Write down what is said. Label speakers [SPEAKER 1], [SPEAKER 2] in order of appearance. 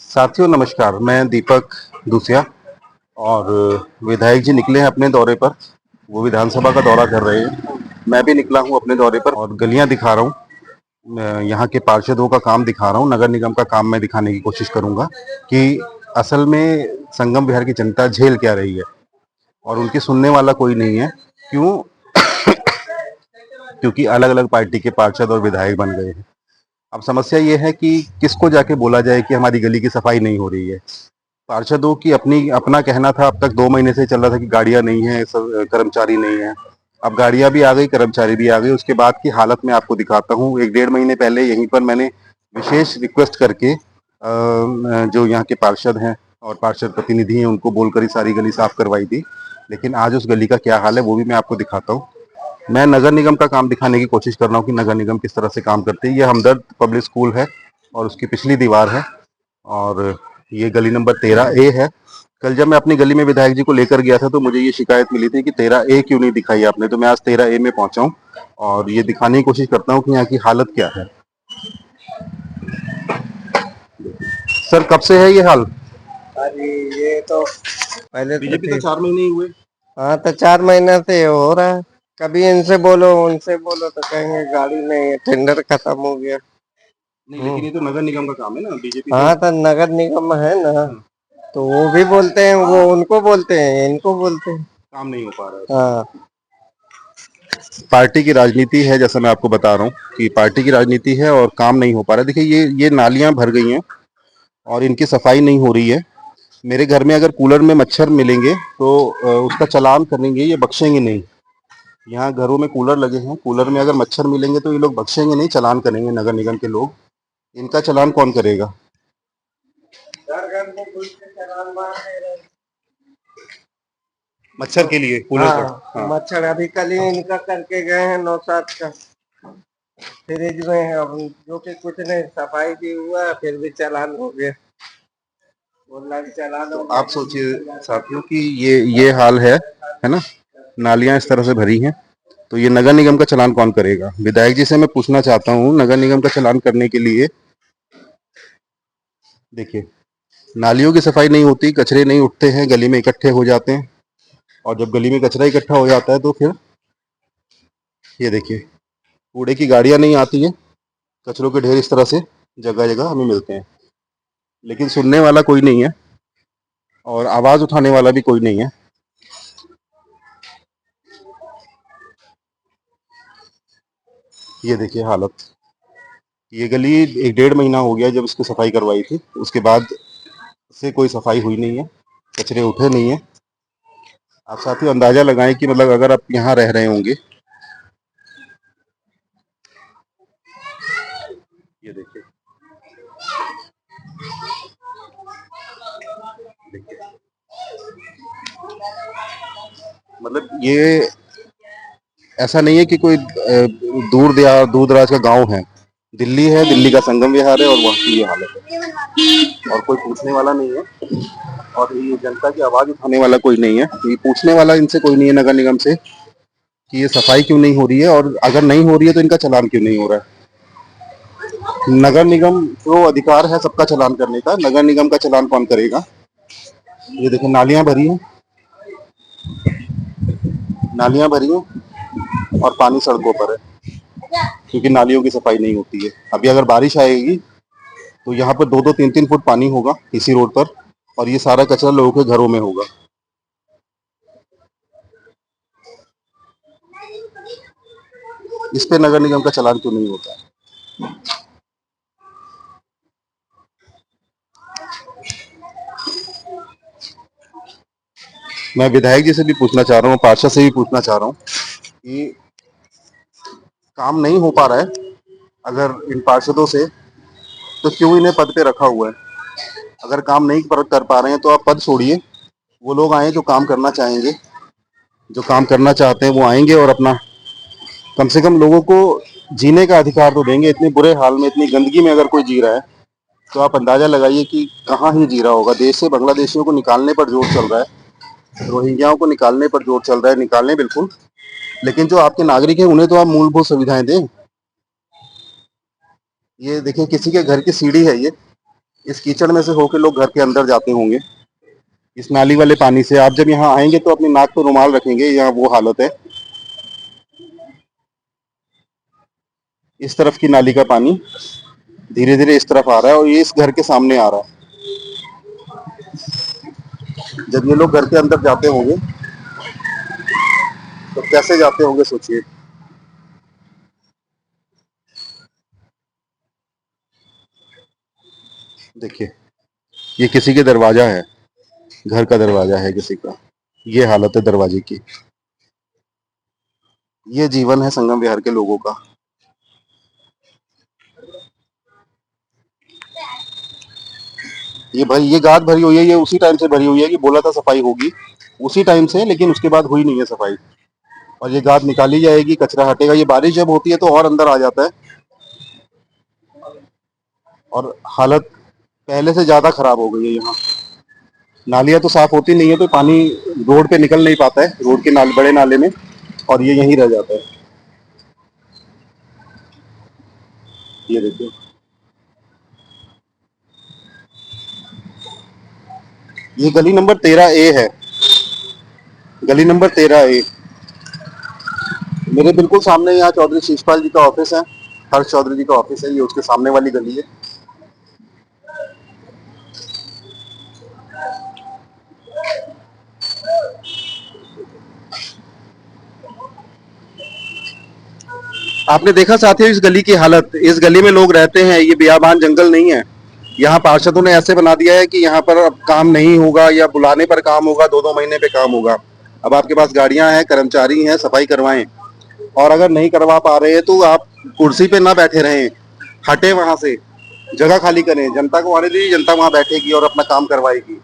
[SPEAKER 1] साथियों नमस्कार, मैं दीपक दूसिया और विधायक जी निकले हैं अपने दौरे पर। वो विधानसभा का दौरा कर रहे हैं। मैं भी निकला हूँ अपने दौरे पर और गलियां दिखा रहा हूँ। यहाँ के पार्षदों का काम दिखा रहा हूँ, नगर निगम का काम मैं दिखाने की कोशिश करूंगा कि असल में संगम विहार की जनता झेल क्या रही है और उनकी सुनने वाला कोई नहीं है। क्यों? क्योंकि अलग अलग पार्टी के पार्षद और विधायक बन गए हैं। अब समस्या ये है कि किसको जाके बोला जाए कि हमारी गली की सफाई नहीं हो रही है। पार्षदों की अपनी अपना कहना था, अब तक 2 महीने से चल रहा था कि गाड़ियां नहीं है, कर्मचारी नहीं है। अब गाड़ियां भी आ गई, कर्मचारी भी आ गए। उसके बाद की हालत मैं आपको दिखाता हूँ। 1 डेढ़ महीने पहले यहीं पर मैंने विशेष रिक्वेस्ट करके जो यहाँ के पार्षद हैं और पार्षद प्रतिनिधि हैं उनको बोलकर ही सारी गली साफ करवाई थी। लेकिन आज उस गली का क्या हाल है वो भी मैं आपको दिखाता हूँ। मैं नगर निगम का काम दिखाने की कोशिश कर रहा हूँ कि नगर निगम किस तरह से काम करते हैं। ये हमदर्द पब्लिक स्कूल है और उसकी पिछली दीवार है और ये गली नंबर 13A है। कल जब मैं अपनी गली में विधायक जी को लेकर गया था तो मुझे ये शिकायत मिली थी कि 13A क्यों नहीं दिखाई आपने। तो मैं आज 13A में पहुंचा हूँ और ये दिखाने की कोशिश करता हूँ कि यहाँ की हालत क्या है। सर कब से है ये हाल?
[SPEAKER 2] अरे ये तो पहले तो
[SPEAKER 1] बीजेपी तो
[SPEAKER 2] ठीक।
[SPEAKER 1] 4 महीने ही हुए।
[SPEAKER 2] हाँ तो 4 महीने से हो रहा है। कभी इनसे बोलो उनसे बोलो तो कहेंगे गाड़ी नहीं है, टेंडर खत्म हो गया।
[SPEAKER 1] नहीं, लेकिन ये तो नगर निगम का काम है ना, बीजेपी तो।
[SPEAKER 2] हाँ तो नगर निगम है ना,
[SPEAKER 1] हाँ,
[SPEAKER 2] तो वो भी बोलते हैं, वो उनको बोलते हैं, इनको बोलते हैं।
[SPEAKER 1] काम नहीं हो पा रहा है उसमें।
[SPEAKER 2] हाँ।
[SPEAKER 1] पार्टी की राजनीति है, जैसा मैं आपको बता रहा हूँ कि पार्टी की राजनीति है और काम नहीं हो पा रहा है। देखिए ये नालियां भर गई हैं और इनकी सफाई नहीं हो रही है। मेरे घर में अगर कूलर में मच्छर मिलेंगे तो उसका चालान करेंगे, ये बख्शेंगे नहीं। यहाँ घरों में कूलर लगे हैं, कूलर में अगर मच्छर मिलेंगे तो ये लोग बख्शेंगे नहीं, चालान करेंगे नगर निगम के लोग। इनका चालान कौन करेगा?
[SPEAKER 2] घर घर में घुस के चालान मार दे रहे हैं।
[SPEAKER 1] मच्छर के लिए कूलर का।
[SPEAKER 2] हाँ
[SPEAKER 1] हाँ,
[SPEAKER 2] मच्छर अभी कल ही इनका करके गए हैं 9-7 का। फ्रिज में है, अब जो कि कुछ नहीं सफाई भी हुआ फिर भी चालान हो गया। बोला कि चालान
[SPEAKER 1] तो
[SPEAKER 2] हो गया
[SPEAKER 1] आप
[SPEAKER 2] तो
[SPEAKER 1] सोचिए
[SPEAKER 2] निकल जाता है।
[SPEAKER 1] साथियों कि ये हाल है ना। नालियां इस तरह से भरी हैं तो ये नगर निगम का चालान कौन करेगा? विधायक जी से मैं पूछना चाहता हूँ, नगर निगम का चालान करने के लिए देखिए नालियों की सफाई नहीं होती, कचरे नहीं उठते हैं, गली में इकट्ठे हो जाते हैं। और जब गली में कचरा इकट्ठा हो जाता है तो फिर ये देखिए कूड़े की गाड़ियां नहीं आती है, कचरों के ढेर इस तरह से जगह जगह हमें मिलते हैं। लेकिन सुनने वाला कोई नहीं है और आवाज उठाने वाला भी कोई नहीं है। ये देखिए हालत। ये गली 1 डेढ़ महीना हो गया जब इसकी सफाई करवाई थी, उसके बाद से कोई सफाई हुई नहीं है, कचरे उठे नहीं है। आप साथियों अंदाजा लगाएं कि मतलब अगर आप यहाँ रह रहे होंगे। ये देखिए, देखिए मतलब ये ऐसा नहीं है कि कोई दूर दराज का गांव है। दिल्ली है, दिल्ली का संगम विहार है और वहाँ की ये हालत है और कोई पूछने वाला नहीं है। और ये जनता की आवाज उठाने वाला कोई नहीं है। ये पूछने वाला इनसे कोई नहीं है नगर निगम से कि ये सफाई क्यों नहीं हो रही है और अगर नहीं हो रही है तो इनका चालान क्यों नहीं हो रहा है। नगर निगम को अधिकार है सबका चालान करने का, नगर निगम का चालान कौन करेगा? ये देखो नालियां भरी हैं, नालियां भरी हैं और पानी सड़कों पर है क्योंकि नालियों की सफाई नहीं होती है। अभी अगर बारिश आएगी तो यहाँ पर 2-2 3-3 फुट पानी होगा इसी रोड पर और ये सारा कचरा लोगों के घरों में होगा। इस पे नगर निगम का चालान क्यों नहीं होता है? मैं विधायक जी से भी पूछना चाह रहा हूँ, पार्षद से भी पूछना चाह रहा हूँ कि काम नहीं हो पा रहा है अगर इन पार्षदों से, तो क्यों इन्हें पद पे रखा हुआ है? अगर काम नहीं कर पा रहे हैं तो आप पद छोड़िए, वो लोग आए जो काम करना चाहेंगे, जो काम करना चाहते हैं वो आएंगे और अपना कम से कम लोगों को जीने का अधिकार तो देंगे। इतने बुरे हाल में, इतनी गंदगी में अगर कोई जी रहा है तो आप अंदाजा लगाइए कि कहाँ ही जी रहा होगा। देश से बांग्लादेशियों को निकालने पर जोर चल रहा है, रोहिंग्याओं को निकालने पर जोर चल रहा है, निकालने बिल्कुल। लेकिन जो आपके नागरिक हैं उन्हें तो आप मूलभूत सुविधाएं दें। ये देखिए किसी के घर की सीढ़ी है ये, इस कीचड़ में से होके लोग घर के अंदर जाते होंगे इस नाली वाले पानी से। आप जब यहाँ आएंगे तो अपनी नाक पर रुमाल रखेंगे, यहाँ वो हालत है। इस तरफ की नाली का पानी धीरे धीरे इस तरफ आ रहा है और ये इस घर के सामने आ रहा है। जब ये लोग घर के अंदर जाते होंगे तो कैसे जाते होंगे सोचिए। देखिए, ये किसी के दरवाजा है, घर का दरवाजा है किसी का। ये हालत है दरवाजे की। ये जीवन है संगम विहार के लोगों का। ये भाई, ये गाद भरी हुई है, ये उसी टाइम से भरी हुई है कि बोला था सफाई होगी उसी टाइम से, लेकिन उसके बाद हुई नहीं है सफाई। और ये गाद निकाली जाएगी, कचरा हटेगा। ये बारिश जब होती है तो और अंदर आ जाता है और हालत पहले से ज्यादा खराब हो गई है। यहाँ नालियां तो साफ होती नहीं है तो पानी रोड पे निकल नहीं पाता है, रोड के बड़े नाले में, और ये यहीं रह जाता है। ये देखिए, ये गली नंबर 13A है, गली नंबर 13A। मेरे बिल्कुल सामने यहाँ चौधरी शीशपाल जी का ऑफिस है, हर्ष चौधरी जी का ऑफिस है। ये उसके सामने वाली गली है। आपने देखा साथियों इस गली की हालत। इस गली में लोग रहते हैं, ये बियाबान जंगल नहीं है। यहाँ पार्षदों ने ऐसे बना दिया है कि यहाँ पर अब काम नहीं होगा या बुलाने पर काम होगा, 2-2 महीने पे काम होगा। अब आपके पास गाड़ियां हैं, कर्मचारी हैं, सफाई करवाएं। और अगर नहीं करवा पा रहे हैं तो आप कुर्सी पे ना बैठे रहें, हटे वहां से, जगह खाली करें, जनता को आने दीजिए, जनता वहां बैठेगी और अपना काम करवाएगी।